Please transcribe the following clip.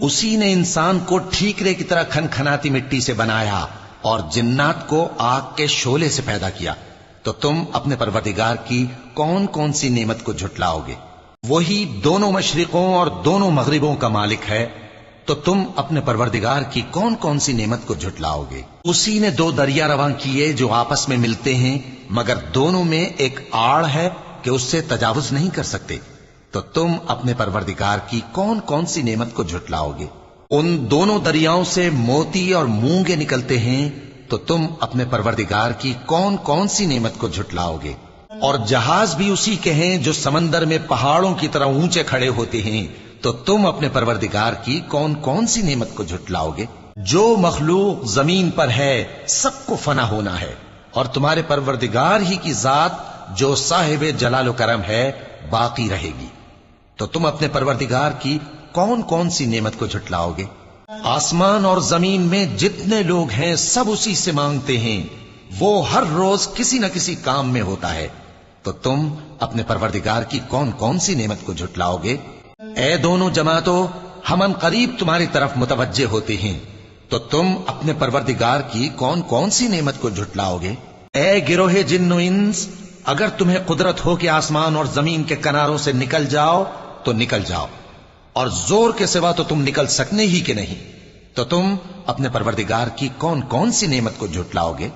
اسی نے انسان کو ٹھیکرے کی طرح کھنکھناتی مٹی سے بنایا اور جنات کو آگ کے شعلے سے پیدا کیا، تو تم اپنے پروردگار کی کون کون سی نعمت کو جھٹلاؤ گے؟ وہی دونوں مشرقوں اور دونوں مغربوں کا مالک ہے، تو تم اپنے پروردگار کی کون کون سی نعمت کو جھٹلاؤ گے؟ اسی نے دو دریا رواں کیے جو آپس میں ملتے ہیں، مگر دونوں میں ایک آڑ ہے کہ اس سے تجاوز نہیں کر سکتے، تو تم اپنے پروردگار کی کون کون سی نعمت کو جھٹلاؤ گے؟ ان دونوں دریاؤں سے موتی اور مونگے نکلتے ہیں، تو تم اپنے پروردگار کی کون کون سی نعمت کو جھٹلاؤ گے؟ اور جہاز بھی اسی کے ہیں جو سمندر میں پہاڑوں کی طرح اونچے کھڑے ہوتے ہیں، تو تم اپنے پروردگار کی کون کون سی نعمت کو جھٹلاؤ گے؟ جو مخلوق زمین پر ہے سب کو فنا ہونا ہے، اور تمہارے پروردگار ہی کی ذات جو صاحب جلال و کرم ہے باقی رہے گی، تو تم اپنے پروردگار کی کون کون سی نعمت کو جھٹلاؤ گے؟ آسمان اور زمین میں جتنے لوگ ہیں سب اسی سے مانگتے ہیں، وہ ہر روز کسی نہ کسی کام میں ہوتا ہے، تو تم اپنے پروردگار کی کون کون سی نعمت کو جھٹلاؤ گے؟ اے دونوں جماعتوں، ہم ان قریب تمہاری طرف متوجہ ہوتے ہیں، تو تم اپنے پروردگار کی کون کون سی نعمت کو جھٹلاؤ گے؟ اے گروہ جن و انس، اگر تمہیں قدرت ہو کہ آسمان اور زمین کے کناروں سے نکل جاؤ تو نکل جاؤ، اور زور کے سوا تو تم نکل سکنے ہی کہ نہیں، تو تم اپنے پروردگار کی کون کون سی نعمت کو جھٹلاؤ گے؟